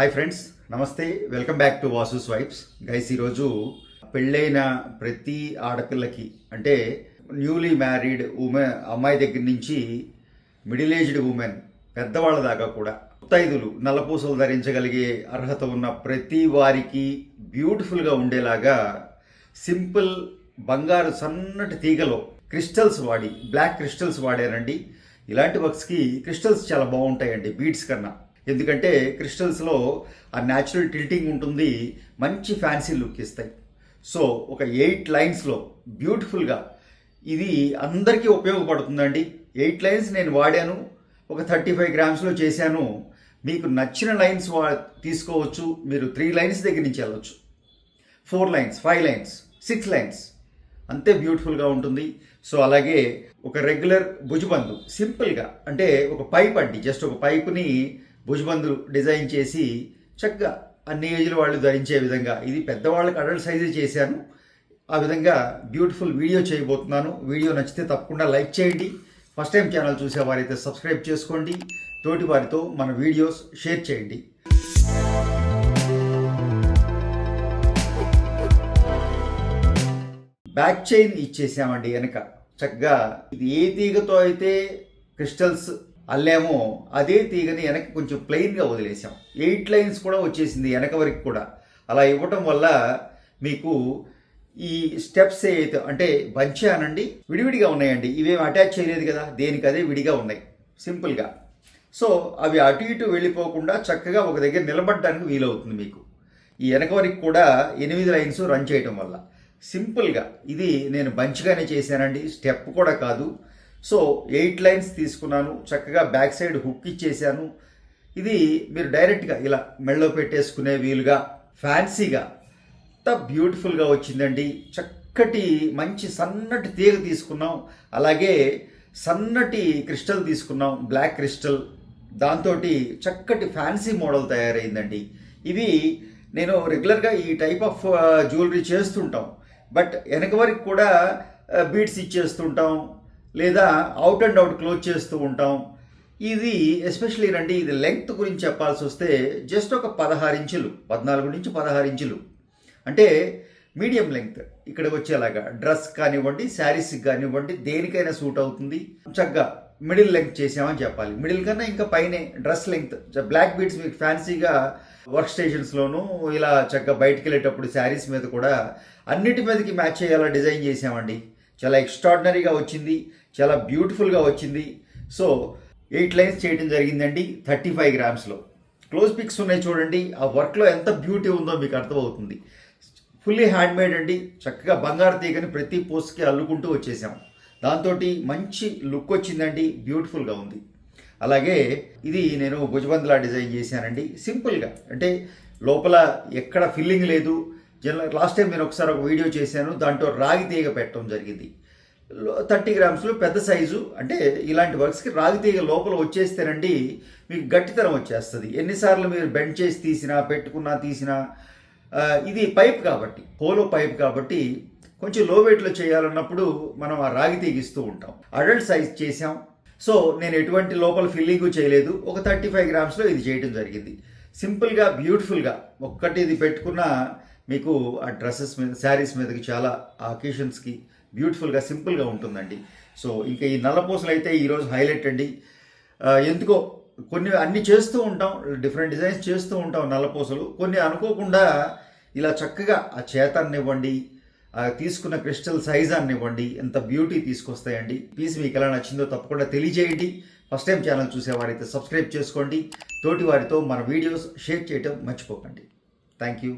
Hi friends, నమస్తే. Welcome back to Vasu's vibes. Guys, ఈరోజు పెళ్ళైన ప్రతి ఆడపిల్లకి అంటే న్యూలీ మ్యారీడ్ ఉమెన్ అమ్మాయి దగ్గర నుంచి మిడిల్ ఏజ్డ్ ఉమెన్ పెద్దవాళ్ళ దాకా కూడా ముత్తైదులు నల్లపూసలు ధరించగలిగే అర్హత ఉన్న ప్రతి వారికి బ్యూటిఫుల్గా ఉండేలాగా సింపుల్ బంగారు సన్నటి తీగలో క్రిస్టల్స్ వాడి బ్లాక్ క్రిస్టల్స్ వాడారండి. ఇలాంటి వర్క్స్కి క్రిస్టల్స్ చాలా బాగుంటాయండి బీడ్స్ కన్నా. ఎందుకంటే క్రిస్టల్స్లో ఆ న్యాచురల్ టిల్టింగ్ ఉంటుంది, మంచి ఫ్యాన్సీ లుక్ ఇస్తాయి. సో ఒక 8 లైన్స్లో బ్యూటిఫుల్గా ఇది అందరికీ ఉపయోగపడుతుందండి. 8 లైన్స్ నేను వాడాను, ఒక 35 గ్రామ్స్లో చేశాను. మీకు నచ్చిన లైన్స్ తీసుకోవచ్చు. మీరు 3 లైన్స్ దగ్గర నుంచి వెళ్ళొచ్చు, 4 లైన్స్, 5 లైన్స్, 6 లైన్స్, అంతే బ్యూటిఫుల్గా ఉంటుంది. సో అలాగే ఒక రెగ్యులర్ భుజబందు సింపుల్గా అంటే ఒక పైప్ అండి, జస్ట్ ఒక పైపుని భుజబందు డిజైన్ చేసి చక్కగా అన్ని ఏజ్ల వాళ్ళు ధరించే విధంగా, ఇది పెద్దవాళ్ళకి అడల్ట్ సైజు చేశాను. ఆ విధంగా బ్యూటిఫుల్ వీడియో చేయబోతున్నాను. వీడియో నచ్చితే తప్పకుండా లైక్ చేయండి. ఫస్ట్ టైం ఛానల్ చూసేవారైతే సబ్స్క్రైబ్ చేసుకోండి. తోటి వారితో మన వీడియోస్ షేర్ చేయండి. బ్యాక్ చైన్ ఇచ్చేసామండి వెనక. చక్కగా ఇది ఏ తీగతో అయితే క్రిస్టల్స్ అల్లామో అదే తీగని వెనక కొంచెం ప్లెయిన్గా వదిలేసాం. 8 లైన్స్ కూడా వచ్చేసింది వెనక వరకు కూడా. అలా ఇవ్వటం వల్ల మీకు ఈ స్టెప్స్ అయితే అంటే బంచానండి విడివిడిగా ఉన్నాయండి. ఇవేం అటాచ్ చేయలేదు కదా, దేనికి అదే విడిగా ఉన్నాయి సింపుల్గా. సో అవి అటు ఇటు వెళ్ళిపోకుండా చక్కగా ఒక దగ్గర నిలబడడానికి వీలవుతుంది మీకు. ఈ వెనక వరకు కూడా 8 లైన్స్ రన్ చేయటం వల్ల సింపుల్గా ఇది నేను బంచ్గానే చేశానండి, స్టెప్ కూడా కాదు. సో 8 లైన్స్ తీసుకున్నాను, చక్కగా బ్యాక్ సైడ్ హుక్ ఇచ్చేసాను. ఇది మీరు డైరెక్ట్గా ఇలా మెడలో పెట్టేసుకునే వీలుగా ఫ్యాన్సీగా అంత బ్యూటిఫుల్గా వచ్చిందండి. చక్కటి మంచి సన్నటి తీగ తీసుకున్నాం, అలాగే సన్నటి క్రిస్టల్ తీసుకున్నాం, బ్లాక్ క్రిస్టల్. దాంతో చక్కటి ఫ్యాన్సీ మోడల్ తయారైందండి. ఇవి నేను రెగ్యులర్గా ఈ టైప్ ఆఫ్ జ్యువెలరీ చేస్తుంటాం, బట్ వెనక వరకు కూడా బీడ్స్ ఇచ్చేస్తుంటాం, లేదా అవుట్ అండ్ అవుట్ క్లోజ్ చేస్తూ ఉంటాం. ఇది ఎస్పెషలీ రండి, ఇది లెంగ్త్ గురించి చెప్పాల్సి వస్తే జస్ట్ ఒక 14 ఇంచులు, 14 నుంచి 16 ఇంచులు అంటే మీడియం లెంగ్త్ ఇక్కడ వచ్చేలాగా డ్రెస్ కానివ్వండి, శారీస్కి కానివ్వండి, దేనికైనా సూట్ అవుతుంది. చక్కగా మిడిల్ లెంగ్త్ చేసామని చెప్పాలి. మిడిల్ కన్నా ఇంకా పైనే డ్రెస్ లెంగ్త్. బ్లాక్ బీడ్స్ మీకు ఫ్యాన్సీగా వర్క్ స్టేషన్స్లోనూ ఇలా చక్కగా బయటికి వెళ్ళేటప్పుడు శారీస్ మీద కూడా అన్నిటి మీదకి మ్యాచ్ అయ్యేలా డిజైన్ చేసామండి. చాలా ఎక్స్ట్రాడినరీగా వచ్చింది, చాలా బ్యూటిఫుల్గా వచ్చింది. సో 8 లైన్స్ చేయడం జరిగిందండి 35 గ్రామ్స్లో. క్లోజ్ పిక్స్ ఉన్నాయి చూడండి, ఆ వర్క్లో ఎంత బ్యూటీ ఉందో మీకు అర్థమవుతుంది. ఫుల్లీ హ్యాండ్ మేడ్ అండి. చక్కగా బంగారు తీగని ప్రతి పోస్ట్కి అల్లుకుంటూ వచ్చేసాం. దాంతో మంచి లుక్ వచ్చిందండి, బ్యూటిఫుల్గా ఉంది. అలాగే ఇది నేను భుజబందులా డిజైన్ చేశానండి సింపుల్గా. అంటే లోపల ఎక్కడ ఫిల్లింగ్ లేదు. లాస్ట్ టైం నేను ఒకసారి ఒక వీడియో చేశాను, దాంట్లో రాగి తీగ పెట్టడం జరిగింది. 30 గ్రామ్స్లో పెద్ద సైజు. అంటే ఇలాంటి వర్క్స్కి రాగి తీగ లోపల వచ్చేస్తేనండి మీకు గట్టితనం వచ్చేస్తుంది. ఎన్నిసార్లు మీరు బెండ్ చేసి తీసినా, పెట్టుకున్నా, తీసినా, ఇది పైప్ కాబట్టి, హోలో పైప్ కాబట్టి కొంచెం లో వెయిట్లో చేయాలన్నప్పుడు మనం ఆ రాగి తీగ ఇస్తూ ఉంటాం. అడల్ట్ సైజ్ చేసాం. సో నేను ఎటువంటి లోపల ఫిల్లింగ్ చేయలేదు. ఒక 35 గ్రామ్స్లో ఇది చేయడం జరిగింది. సింపుల్గా బ్యూటిఫుల్గా ఒక్కటి ఇది పెట్టుకున్న మీకు ఆ డ్రెస్సెస్ మీద, శారీస్ మీదకి చాలా అకేషన్స్కి బ్యూటిఫుల్గా సింపుల్గా ఉంటుందండి. సో ఇంకా ఈ నల్లపూసలు అయితే ఈరోజు హైలైట్ అండి. ఎందుకో కొన్ని అన్ని చేస్తూ ఉంటాం, డిఫరెంట్ డిజైన్స్ చేస్తూ ఉంటాం నల్లపూసలు. కొన్ని అనుకోకుండా ఇలా చక్కగా ఆ చేతాన్నివ్వండి, తీసుకున్న క్రిస్టల్ సైజ్ అన్నివ్వండి, ఎంత బ్యూటీ తీసుకొస్తాయండి. పీస్ మీకు ఎలా నచ్చిందో తప్పకుండా తెలియజేయండి. ఫస్ట్ టైం ఛానల్ చూసేవారైతే సబ్స్క్రైబ్ చేసుకోండి. తోటి వారితో మన వీడియోస్ షేర్ చేయటం మర్చిపోకండి. Thank you.